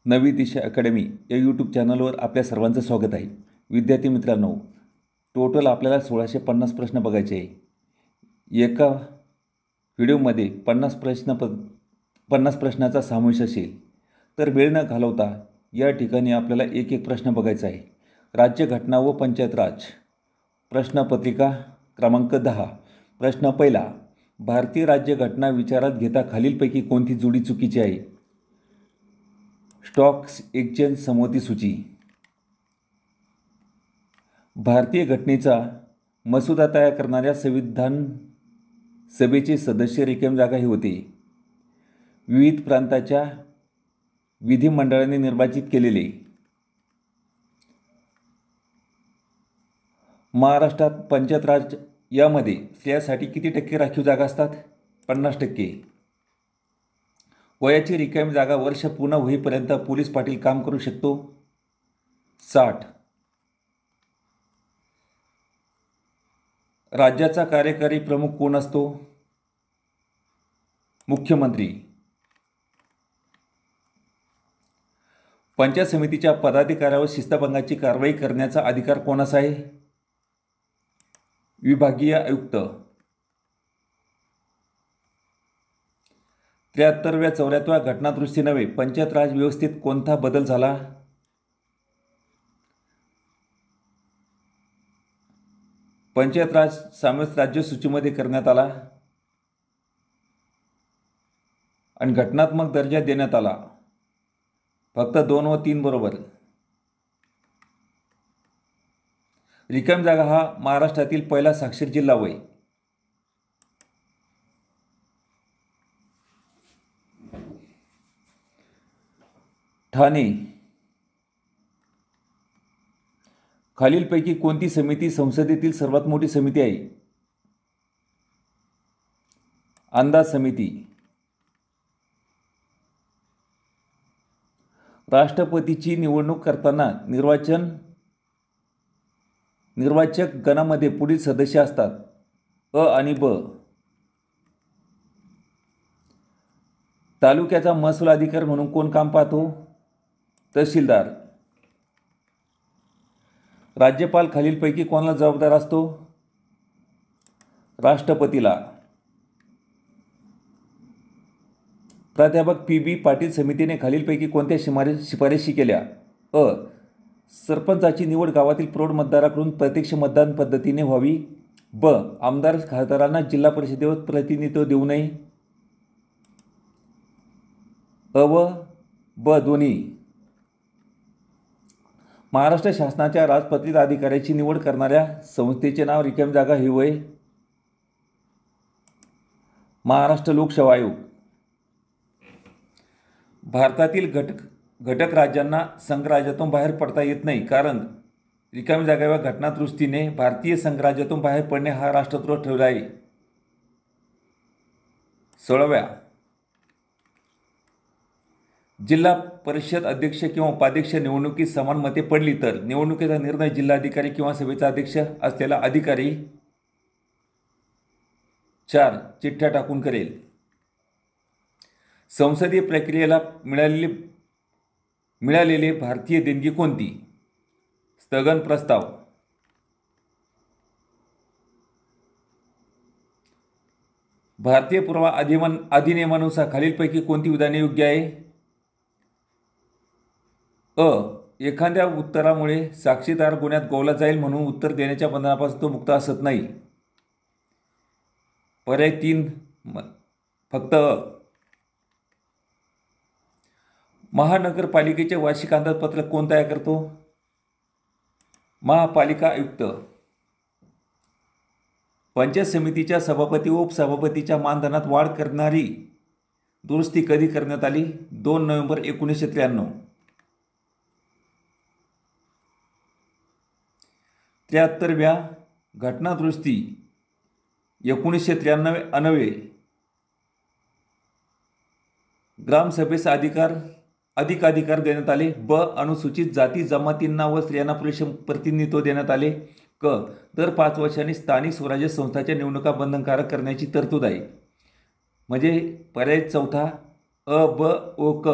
नवी दिशा अकॅडमी या यूट्यूब चॅनलवर आपल्या सर्वांचं स्वागत आहे. विद्यार्थी मित्रांनो, टोटल आपल्याला 1650 प्रश्न बघायचे आहे. एका व्हिडिओमध्ये 50 प्रश्नाचा समावेश असेल. तर वेळ न घालवता या ठिकाणी आपल्याला एक एक प्रश्न बघायचा आहे. राज्यघटना व पंचायत राज प्रश्नपत्रिका क्रमांक 10. प्रश्न पहिला, भारतीय राज्यघटना विचारात घेता खालीलपैकी कोणती जोडी चुकीची आहे? स्टॉक एक्सचेंज संमती सूची. भारतीय घटनेचा मसुदा तयार करणाऱ्या संविधान सभेचे सदस्य रिकाम्या जागा हे होते. विविध प्रांताच्या विधिमंडळाने निर्वाचित केलेले. महाराष्ट्रात पंचायत राज यामध्ये स्त्रियांसाठी किती टक्के राखीव जागा असतात? 50%. वयाची रिकामी जागा वर्ष पूर्ण होईपर्यंत पोलीस पाटील काम करू शकतो? 60. राज्याचा कार्यकारी प्रमुख कोण असतो? मुख्यमंत्री. पंचायत समितीच्या पदाधिकाऱ्यावर शिस्तभंगाची कारवाई करण्याचा अधिकार कोणाचा आहे? विभागीय आयुक्त. 73व्या-74व्या घटनादुरुस्ती नव्हे, पंचायत राज व्यवस्थेत कोणता बदल झाला? पंचायत राज समावेश राज्य सूचीमध्ये करण्यात आला आणि घटनात्मक दर्जा देण्यात आला. फक्त 2 व 3 बरोबर. रिकामी जागा हा महाराष्ट्रातील पहिला साक्षर जिल्हा होय. ठाणे. खालीलपैकी कोणती समिती संसदेतील सर्वात मोठी समिती आहे? अंदाज समिती. राष्ट्रपतीची निवडणूक करताना निर्वाचक गणामध्ये पुढील सदस्य असतात: अ आणि ब. तालुक्याचा महसूल अधिकारी म्हणून कोण काम पाहतो? तहसीलदार. राज्यपाल खालीलपैकी कोणाला जबाबदार असतो? राष्ट्रपतीला. प्राध्यापक पी.बी. पाटील समितीने खालीलपैकी कोणत्या शिफारशी केल्या? अ. सरपंचाची निवड गावातील प्रौढ मतदाराकडून प्रत्यक्ष मतदान पद्धतीने व्हावी. ब. आमदार खासदारांना जिल्हा परिषदेवर प्रतिनिधित्व देऊ नये. अ व ब दोन्ही. महाराष्ट्र शासनाच्या राजपत्रित अधिकाऱ्याची निवड करणाऱ्या संस्थेचे नाव रिकामी जागा हे होय. महाराष्ट्र लोकसेवा आयोग. भारतातील घटक राज्यांना संघराज्यातून बाहेर पडता येत नाही, कारण रिकामी जागा व घटनादुरुस्तीने भारतीय संघराज्यातून बाहेर पडणे हा राष्ट्रद्रोह ठरवला आहे. 16व्या. जिल्हा परिषद अध्यक्ष किंवा उपाध्यक्ष निवडणुकीत समान मते पडली तर निवडणुकीचा निर्णय जिल्हाधिकारी किंवा सभेचा अध्यक्ष असलेला अधिकारी 4 चिठ्ठ्या टाकून करेल. संसदीय प्रक्रियेला मिळालेली भारतीय देणगी कोणती? स्थगन प्रस्ताव. भारतीय पुरावा अधिनियमानुसार खालीलपैकी कोणती विधाने योग्य आहे? अ. एखाद्या उत्तरामुळे साक्षीदार गुन्ह्यात गोवला जाईल म्हणून उत्तर देण्याच्या बंधनापासून तो मुक्त असत नाही. पर्याय 3 फक्त अ. महानगरपालिकेचे वार्षिक अंदाजपत्रक कोण तयार करतो? महापालिका आयुक्त. पंचायत समितीच्या सभापती व उपसभापतीच्या मानधनात वाढ करणारी दुरुस्ती कधी करण्यात आली? 2 नोव्हेंबर 1993. 73व्या घटनादुरुस्ती 1993 अन्वये ग्रामसभेस अधिक अधिकार देण्यात आले. ब. अनुसूचित जाती जमातींना व स्त्रियांना पुरेसे प्रतिनिधित्व देण्यात आले. क. दर 5 वर्षांनी स्थानिक स्वराज्य संस्थांच्या निवडणुका बंधनकारक करण्याची तरतूद आहे. म्हणजे पर्याय 4 अ ब ओ क.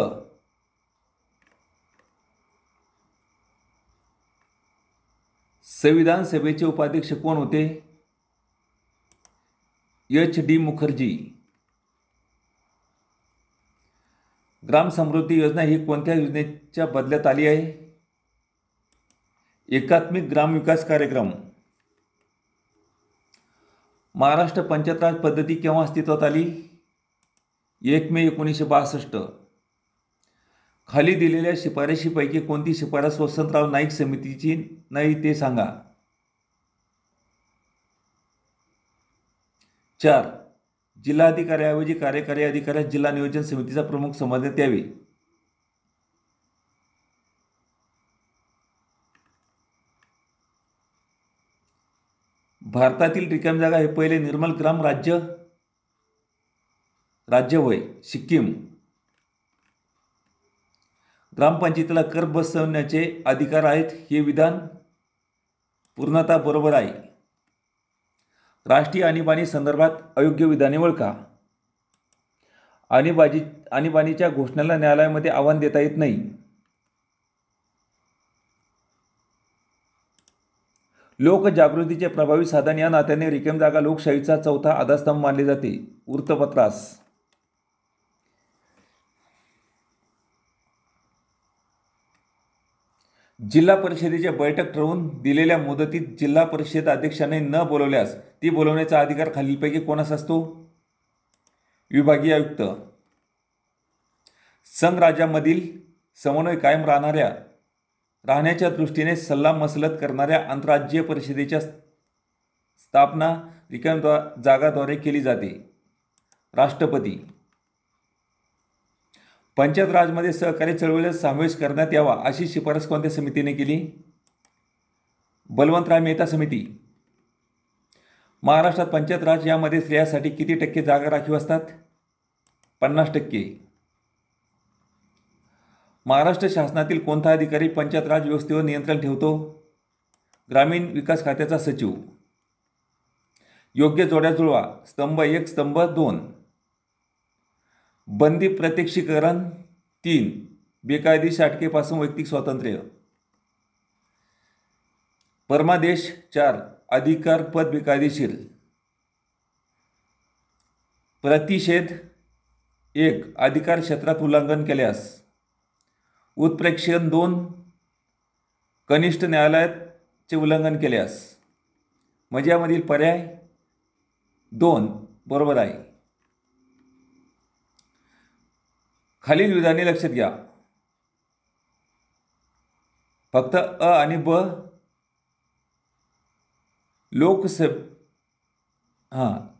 संविधान सभेचे उपाध्यक्ष कोण होते? HD मुखर्जी. ग्राम समृद्धी योजना ही कोणत्या योजनेच्या बदल्यात आली आहे? एकात्मिक ग्राम विकास कार्यक्रम. महाराष्ट्र पंचायत राज पद्धती केव्हा अस्तित्वात आली? 1 मे 1962. खाली दिलेल्या शिफारशीपैकी कोणती शिफारस वसंतराव नाईक समितीची नाही ते सांगा. 4. जिल्हाधिकाऱ्याऐवजी कार्यकारी अधिकाऱ्यास जिल्हा नियोजन समितीचा प्रमुख समजण्यात यावे. भारतातील रिकामी जागा हे पहिले निर्मल ग्राम राज्य होय. सिक्कीम. ग्रामपंचायतीला कर बसवण्याचे अधिकार आहेत हे विधान पूर्णतः बरोबर आहे. राष्ट्रीय आणीबाणी संदर्भात अयोग्य विधाने ओळखा. आणीबाणीच्या घोषणेला न्यायालयामध्ये आव्हान देता येत नाही. लोकजागृतीचे प्रभावी साधन या नात्याने रिकामी जागा लोकशाहीचा चौथा आधारस्तंभ मानले जाते. वृत्तपत्रास. जिल्हा परिषदेची बैठक ठरवून दिलेल्या मुदतीत जिल्हा परिषद अध्यक्षाने न बोलवल्यास ती बोलवण्याचा अधिकार खालीलपैकी कोणास असतो? विभागीय आयुक्त. संघराज्यामधील समन्वय कायम राहण्याच्या दृष्टीने सल्लामसलत करणाऱ्या आंतरराज्यीय परिषदेच्या स्थापना रिकाम्या जागाद्वारे केली जाते. राष्ट्रपती. पंचायत राजमध्ये सहकारी चळवळीला समावेश करण्यात यावा अशी शिफारस कोणत्या समितीने केली? बलवंतराय मेहता समिती. महाराष्ट्रात पंचायत राज यामध्ये स्त्रियांसाठी किती टक्के जागा राखीव असतात? 50%. महाराष्ट्र शासनातील कोणता अधिकारी पंचायत राज व्यवस्थेवर नियंत्रण ठेवतो? ग्रामीण विकास खात्याचा सचिव. योग्य जोड्या जुळवा. स्तंभ 1 स्तंभ 2. बंदी प्रत्यक्षीकरण 3. बेकायदेशीर अटकेपासून वैयक्तिक स्वातंत्र्य. परमादेश 4. अधिकार पद बेकायदेशीर. प्रतिषेध 1. अधिकार क्षेत्रात उल्लंघन केल्यास. उत्प्रेक्षण 2. कनिष्ठ न्यायालयाचे उल्लंघन केल्यास. म्हणजे यामधील पर्याय 2 बरोबर आहे. खालील विधाने लक्षात घ्या. फक्त अ आणि ब.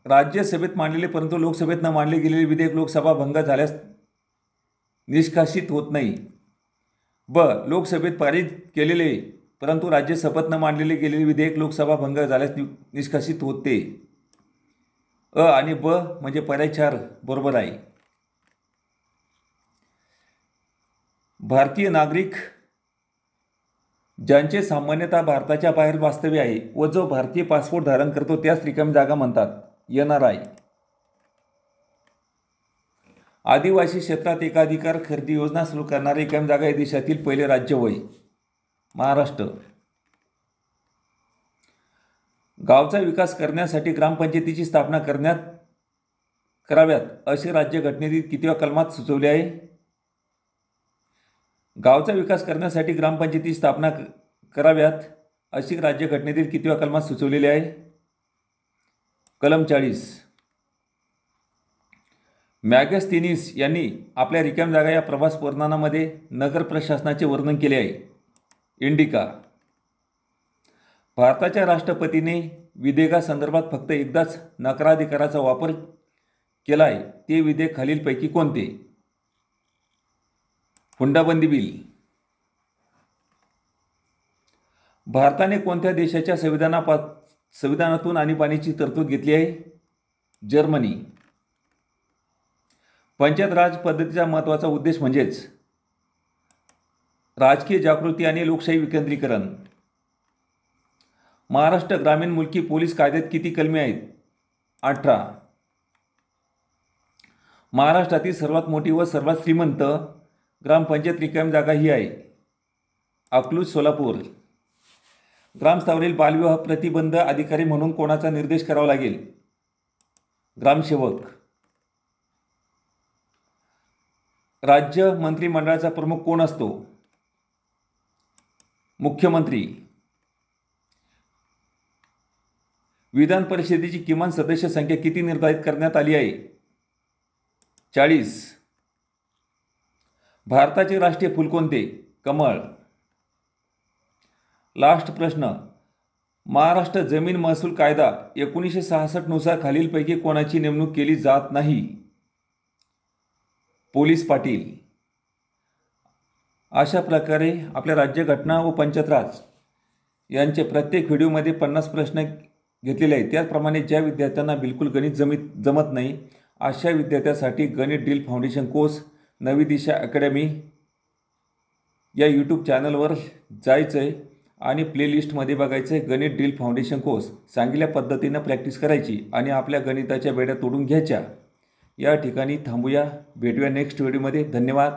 राज्यसभेत मांडलेले परंतु लोकसभेत न मांडले गेलेले विधेयक लोकसभा भंग झाल्यास निष्कासित होत नाही. ब. लोकसभेत पारित केलेले परंतु राज्यसभेत न मांडलेले गेलेले विधेयक लोकसभा भंग झाल्यास निष्कासित होते. अ आणि ब म्हणजे पर्याय 4 बरोबर आहे. भारतीय नागरिक ज्यांचे सामान्यतः भारताच्या बाहेर वास्तव्य आहे व जो भारतीय पासपोर्ट धारण करतो त्यास रिकामी जागा म्हणतात. NRI. आदिवासी क्षेत्रात एकाधिकार खरेदी योजना सुरू करणारे रिकामी जागा हे देशातील पहिले राज्य होय. महाराष्ट्र. गावचा विकास करण्यासाठी ग्रामपंचायतीची स्थापना कराव्यात असे राज्यघटनेतील कितव्या कलमात सुचवले आहे? गावचा विकास करण्यासाठी ग्रामपंचायतीची स्थापना कराव्यात अशी राज्यघटनेतील कितव्या कलमात सुचवलेले आहे? कलम 40. मॅगस्थीनिस यांनी आपल्या रिकाम्या जागा या प्रवास वर्णनामध्ये नगर प्रशासनाचे वर्णन केले आहे. इंडिका. भारताच्या राष्ट्रपतीने विधेयकासंदर्भात फक्त एकदाच नकाराधिकाराचा वापर केला आहे ते विधेयक खालीलपैकी कोणते? हुंडाबंदी बिल. भारताने कोणत्या देशाच्या संविधानातून आणीबाणीची तरतूद घेतली आहे? जर्मनी. पंचायत राज पद्धतीचा महत्त्वाचा उद्देश म्हणजेच राजकीय जागृती आणि लोकशाही विकेंद्रीकरण. महाराष्ट्र ग्रामीण मुलकी पोलीस कायद्यात किती कलमे आहेत? 18. महाराष्ट्रातील सर्वात मोठी व सर्वात श्रीमंत ग्रामपंचायत रिकामी जागा ही आहे. अकलूज सोलापूर. ग्रामस्तरावरील बालविवाह प्रतिबंध अधिकारी म्हणून कोणाचा निर्देश करावा लागेल? ग्रामसेवक. राज्य मंत्रिमंडळाचा प्रमुख कोण असतो? मुख्यमंत्री. विधान परिषदेची किमान सदस्य संख्या किती निर्धारित करण्यात आली आहे? 40. भारताचे राष्ट्रीय फूल कोणते? कमळ. लास्ट प्रश्न. महाराष्ट्र जमीन महसूल कायदा 1966 नुसार खालीलपैकी कोणाची नेमणूक केली जात नाही? पोलीस पाटील. अशा प्रकारे आपल्या राज्यघटना व पंचायत राज यांचे प्रत्येक व्हिडिओमध्ये 50 प्रश्न घेतलेले आहेत. त्याचप्रमाणे ज्या विद्यार्थ्यांना बिलकुल गणित जमत नाही अशा विद्यार्थ्यांसाठी गणित ड्रिल फाउंडेशन कोर्स नवी दिशा अकॅडमी या यूट्यूब चॅनलवर जायचं आहे आणि प्लेलिस्टमध्ये बघायचं आहे गणित ड्रिल फाउंडेशन कोर्स. सांगितल्या पद्धतीनं प्रॅक्टिस करायची आणि आपल्या गणिताच्या बेड्या तोडून घ्यायच्या. या ठिकाणी थांबूया. भेटूया नेक्स्ट व्हिडिओमध्ये. धन्यवाद.